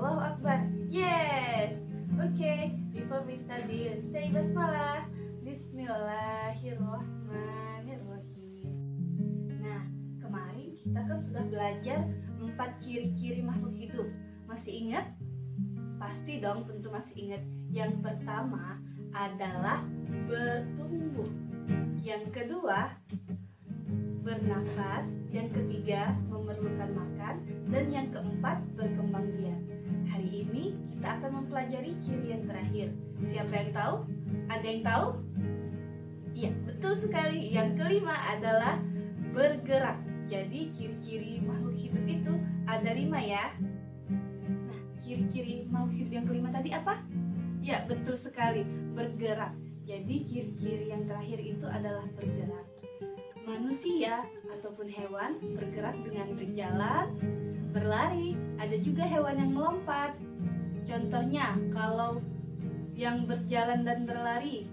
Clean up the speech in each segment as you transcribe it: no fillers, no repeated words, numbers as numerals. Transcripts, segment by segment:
Allahu Akbar. Yes. Okay, before we start, say basmalah. Bismillahirrahmanirrahim. Nah, kemarin kita kan sudah belajar 4 ciri-ciri makhluk hidup. Masih ingat? Pasti dong, tentu masih ingat. Yang pertama adalah bertumbuh. Yang kedua, bernafas. Yang ketiga, memerlukan makan. Dan yang keempat, berkembang biak. Hari ini kita akan mempelajari ciri yang terakhir. Siapa yang tahu? Ada yang tahu? Iya, betul sekali. Yang kelima adalah bergerak. Jadi ciri-ciri makhluk hidup itu ada 5 ya. Nah, ciri-ciri makhluk hidup yang kelima tadi apa? Ya, betul sekali, bergerak. Jadi ciri-ciri yang terakhir itu adalah bergerak. Manusia ataupun hewan bergerak dengan berjalan, berlari, ada juga hewan yang melompat. Contohnya, kalau yang berjalan dan berlari,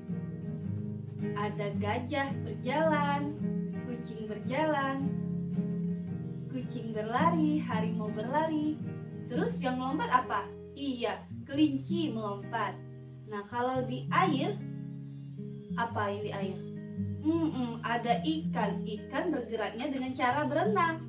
ada gajah berjalan, kucing berjalan, kucing berlari, harimau berlari. Terus yang melompat apa? Iya, kelinci melompat. Nah, kalau di air, apa yang di air? Ada ikan. Ikan bergeraknya dengan cara berenang.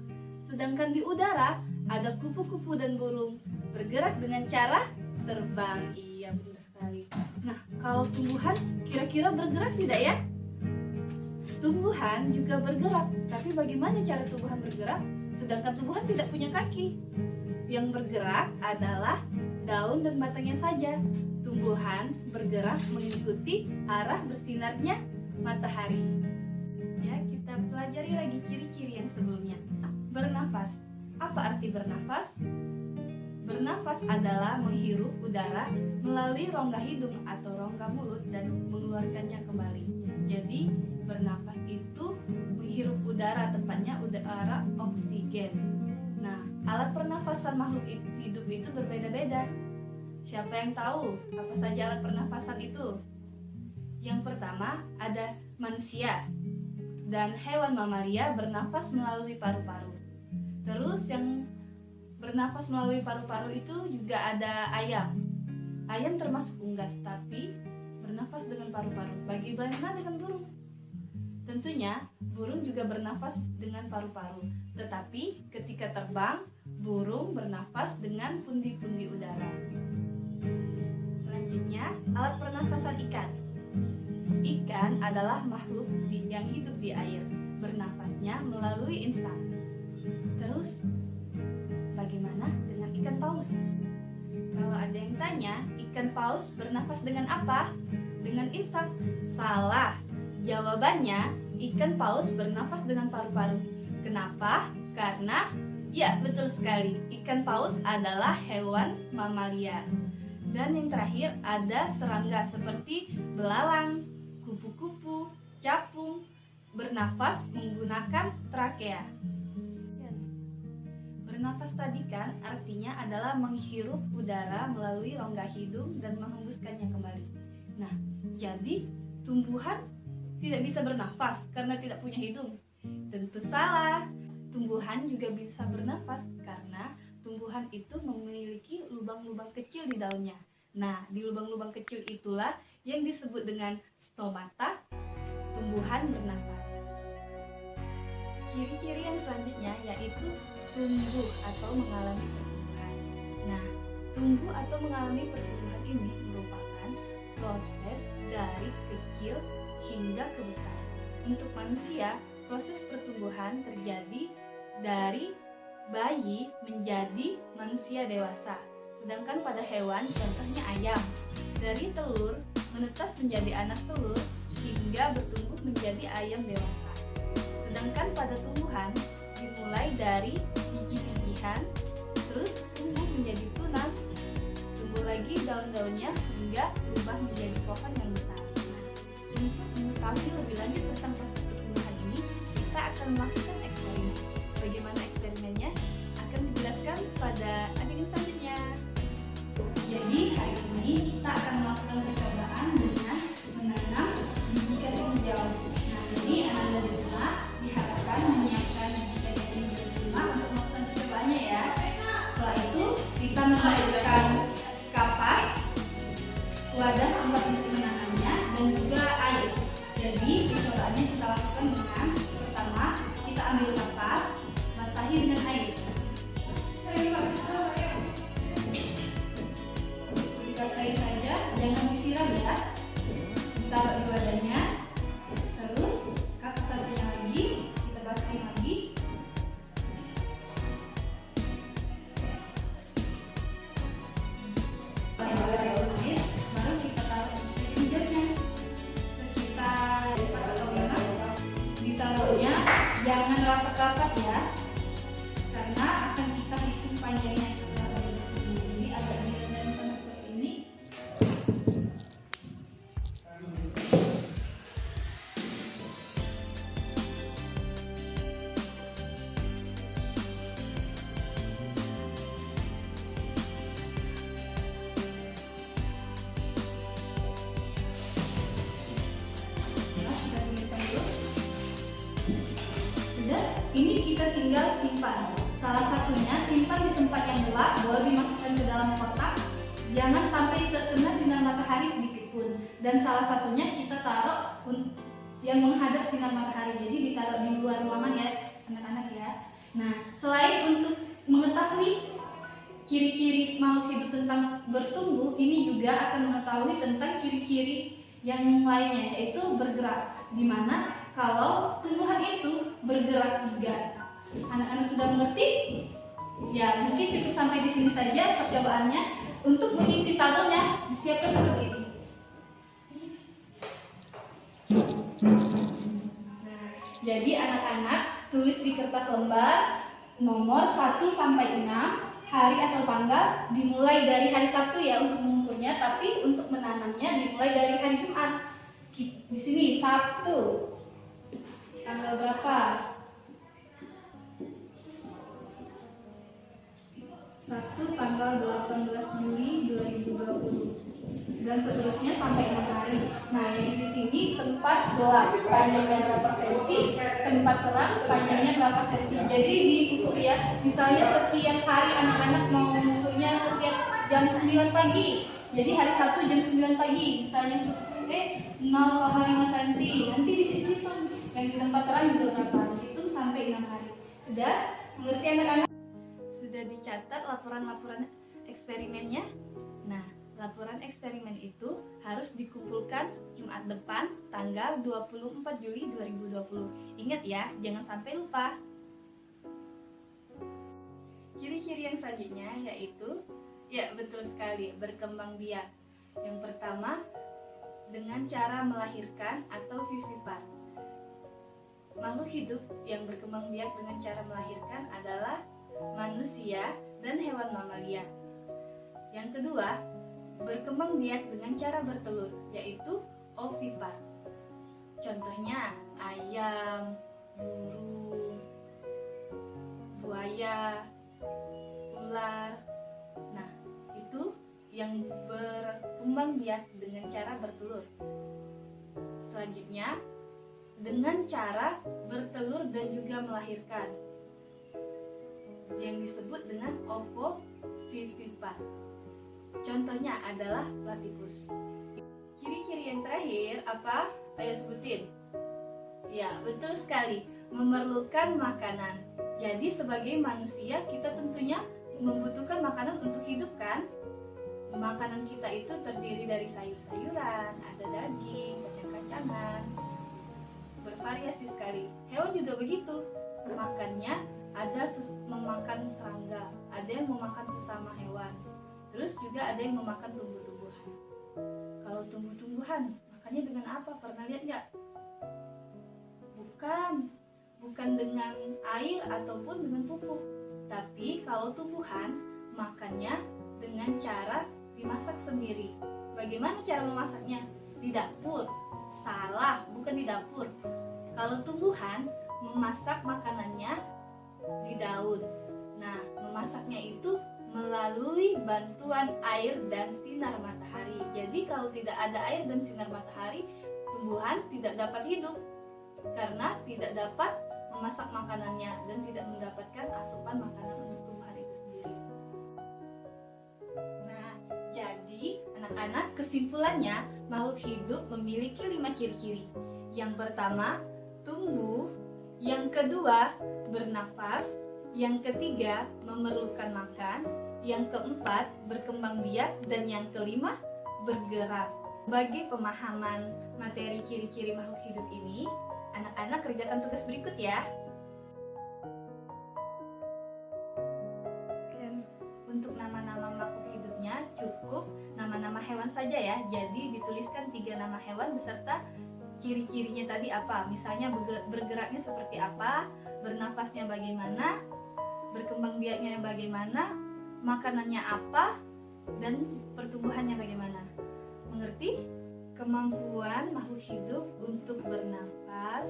Sedangkan di udara ada kupu-kupu dan burung bergerak dengan cara terbang. Iya, benar sekali. Nah, kalau tumbuhan kira-kira bergerak tidak ya? Tumbuhan juga bergerak. Tapi bagaimana cara tumbuhan bergerak? Sedangkan tumbuhan tidak punya kaki. Yang bergerak adalah daun dan batangnya saja. Tumbuhan bergerak mengikuti arah bersinarnya matahari. Ya, kita pelajari lagi ciri-ciri yang sebelumnya. Bernafas. Apa arti bernafas? Bernafas adalah menghirup udara melalui rongga hidung atau rongga mulut dan mengeluarkannya kembali. Jadi, bernafas itu menghirup udara, tepatnya udara oksigen. Nah, alat pernafasan makhluk hidup itu berbeda-beda. Siapa yang tahu apa saja alat pernafasan itu? Yang pertama ada manusia dan hewan mamalia bernafas melalui paru-paru. Terus yang bernafas melalui paru-paru itu juga ada ayam. Ayam termasuk unggas tapi bernafas dengan paru-paru. Bagaimana dengan burung? Tentunya burung juga bernafas dengan paru-paru. Tetapi ketika terbang, burung bernafas dengan pundi-pundi udara. Selanjutnya, alat pernafasan ikan. Ikan adalah makhluk yang hidup di air, bernafasnya melalui insang. Terus, bagaimana dengan ikan paus? Kalau ada yang tanya, ikan paus bernafas dengan apa? Dengan insang? Salah. Jawabannya, ikan paus bernafas dengan paru-paru. Kenapa? Karena, ya betul sekali, ikan paus adalah hewan mamalia. Dan yang terakhir ada serangga seperti belalang, kupu-kupu, capung, bernafas menggunakan trakea. Bernafas tadi kan artinya adalah menghirup udara melalui rongga hidung dan menghembuskannya kembali. Nah, jadi tumbuhan tidak bisa bernafas karena tidak punya hidung. Tentu salah. Tumbuhan juga bisa bernafas karena tumbuhan itu memiliki lubang-lubang kecil di daunnya. Nah, di lubang-lubang kecil itulah yang disebut dengan stomata, tumbuhan bernafas. Ciri-ciri yang selanjutnya yaitu tumbuh atau mengalami pertumbuhan. Nah, tumbuh atau mengalami pertumbuhan ini merupakan proses dari kecil hingga ke besar. Untuk manusia, proses pertumbuhan terjadi dari bayi menjadi manusia dewasa. Sedangkan pada hewan, contohnya ayam, dari telur menetas menjadi anak telur hingga bertumbuh menjadi ayam dewasa. Sedangkan pada tumbuhan dimulai dari biji-bijian, terus tumbuh menjadi tunas, tumbuh lagi daun-daunnya hingga berubah menjadi pohon yang besar. Untuk mengetahui lebih lanjut tentang proses pertumbuhan ini, kita akan melakukan eksperimen. Bagaimana eksperimennya akan dijelaskan pada adegan selanjutnya. Jadi hari ini kita akan melakukan percobaan dengan menanam biji kacang hijau. Nah, ini anak dari rumah diharapkan menyiapkan biji kacang hijau di rumah untuk melakukan percobaannya ya. Setelah itu kita memasukkan jangan disiram ya. Taruh di wadahnya. Terus kaki satunya lagi kita basuh lagi. Baru kita taruh hijaunya. Sekitar 4 ditaruhnya jangan rapat-rapat ya, karena akan kita hitung panjangnya. Jadi agak direndahkan seperti ini. Ini kita tinggal simpan. Salah satunya simpan di tempat yang gelap, boleh dimasukkan ke dalam kotak. Jangan sampai terkena sinar matahari sedikit pun. Dan salah satunya kita taruh yang menghadap sinar matahari. Jadi ditaruh di luar ruangan ya, anak-anak ya. Nah, selain untuk mengetahui ciri-ciri makhluk hidup tentang bertumbuh, ini juga akan mengetahui tentang ciri-ciri yang lainnya, yaitu bergerak. Dimana kalau tumbuhan itu bergerak juga. Anak-anak sudah mengerti? Ya, mungkin cukup sampai di sini saja percobaannya. Untuk mengisi tabelnya disiapkan seperti ini. Nah, jadi anak-anak tulis di kertas lembar nomor 1 sampai 6, hari atau tanggal, dimulai dari hari Sabtu ya untuk mengukurnya, tapi untuk menanamnya dimulai dari hari Jumat. Di sini Sabtu. Tanggal berapa? 1 tanggal 18 Juli 2020 dan seterusnya sampai 6 hari. Nah, yang di sini tempat gelap panjangnya berapa senti, tempat terang panjangnya berapa senti. Jadi diukur ya. Misalnya setiap hari anak-anak mau mengukurnya setiap jam 9 pagi. Jadi hari Sabtu jam 9 pagi, misalnya 0,5 cm. Nanti dihitung yang di tempat terang juga berapa. Hitung sampai 6 hari. Sudah mengerti anak-anak? Sudah dicatat laporan-laporan eksperimennya? Nah, laporan eksperimen itu harus dikumpulkan Jumat depan tanggal 24 Juli 2020. Ingat ya, jangan sampai lupa. Ciri-ciri yang selanjutnya yaitu, ya betul sekali, berkembang biak. Yang pertama, dengan cara melahirkan atau vivipar. Makhluk hidup yang berkembang biak dengan cara melahirkan adalah manusia dan hewan mamalia. Yang kedua, berkembang biak dengan cara bertelur, yaitu ovipar. Contohnya ayam, burung, buaya, ular. Nah, itu yang berkembang biak dengan cara bertelur. Selanjutnya, dengan cara bertelur dan juga melahirkan, yang disebut dengan ovovivipar. Contohnya adalah platypus. Ciri-ciri yang terakhir apa? Ayo sebutin. Ya, betul sekali, memerlukan makanan. Jadi sebagai manusia kita tentunya membutuhkan makanan untuk hidup kan? Makanan kita itu terdiri dari sayur-sayuran, ada daging, kacang-kacangan, bervariasi sekali. Hewan juga begitu, makannya ada memakan serangga, ada yang memakan sesama hewan, terus juga ada yang memakan tumbuh-tumbuhan. Kalau tumbuh-tumbuhan makannya dengan apa? Pernah lihat nggak? Bukan dengan air ataupun dengan pupuk, tapi kalau tumbuhan makannya dengan cara dimasak sendiri. Bagaimana cara memasaknya? Di dapur. Salah, bukan di dapur. Kalau tumbuhan memasak makanannya di daun. Nah, memasaknya itu melalui bantuan air dan sinar matahari. Jadi kalau tidak ada air dan sinar matahari, tumbuhan tidak dapat hidup karena tidak dapat memasak makanannya dan tidak mendapatkan asupan makanan untuk tumbuhan itu sendiri. Nah, jadi anak-anak, kesimpulannya makhluk hidup memiliki 5 ciri-ciri. Yang pertama, tumbuh. Yang kedua, bernafas. Yang ketiga, memerlukan makan. Yang keempat, berkembang biak. Dan yang kelima, bergerak. Bagi pemahaman materi ciri-ciri makhluk hidup ini, anak-anak kerjakan tugas berikut ya. Untuk nama-nama makhluk hidupnya cukup nama-nama hewan saja ya. Jadi dituliskan 3 nama hewan beserta ciri-cirinya tadi apa. Misalnya bergeraknya seperti apa, bernafasnya bagaimana, berkembang biaknya bagaimana, makanannya apa, dan pertumbuhannya bagaimana. Mengerti? Kemampuan makhluk hidup untuk bernafas,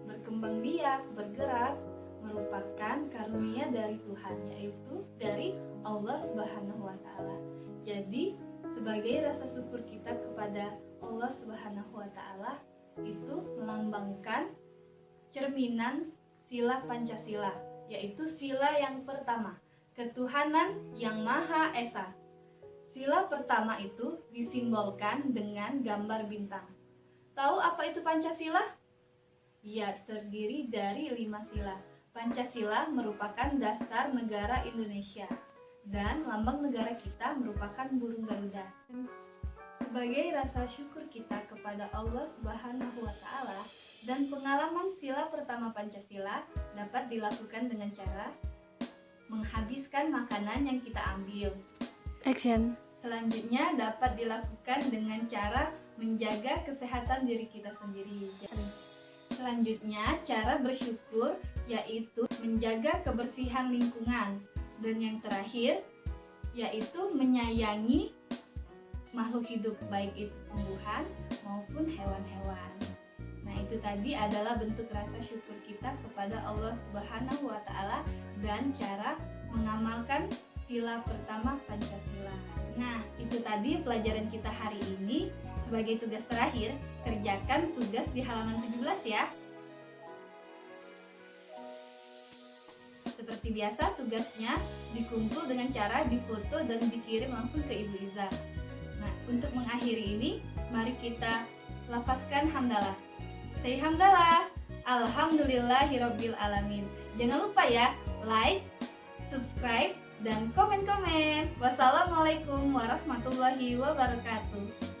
berkembang biak, bergerak merupakan karunia dari Tuhan, yaitu dari Allah Subhanahu wa Ta'ala. Jadi, sebagai rasa syukur kita kepada Allah Subhanahu wa Ta'ala, itu melambangkan cerminan sila Pancasila, yaitu sila yang pertama, ketuhanan yang Maha Esa. Sila pertama itu disimbolkan dengan gambar bintang. Tahu apa itu Pancasila? Ya, terdiri dari 5 sila. Pancasila merupakan dasar negara Indonesia dan lambang negara kita merupakan burung Garuda. Sebagai rasa syukur kita kepada Allah Subhanahu wa Ta'ala dan pengalaman sila pertama Pancasila dapat dilakukan dengan cara menghabiskan makanan yang kita ambil. Action. Selanjutnya dapat dilakukan dengan cara menjaga kesehatan diri kita sendiri. Selanjutnya, cara bersyukur yaitu menjaga kebersihan lingkungan. Dan yang terakhir, yaitu menyayangi makhluk hidup, baik itu tumbuhan maupun hewan-hewan. Nah, itu tadi adalah bentuk rasa syukur kita kepada Allah Subhanahu wa Ta'ala dan cara mengamalkan sila pertama Pancasila. Nah, itu tadi pelajaran kita hari ini. Sebagai tugas terakhir, kerjakan tugas di halaman 17 ya. Seperti biasa, tugasnya dikumpul dengan cara difoto dan dikirim langsung ke Ibu Iza. Nah, untuk mengakhiri ini, mari kita lafazkan hamdalah. Say hamdalah. Alhamdulillahirabbil alamin. Jangan lupa ya, like, subscribe, dan komen-komen. Wassalamualaikum warahmatullahi wabarakatuh.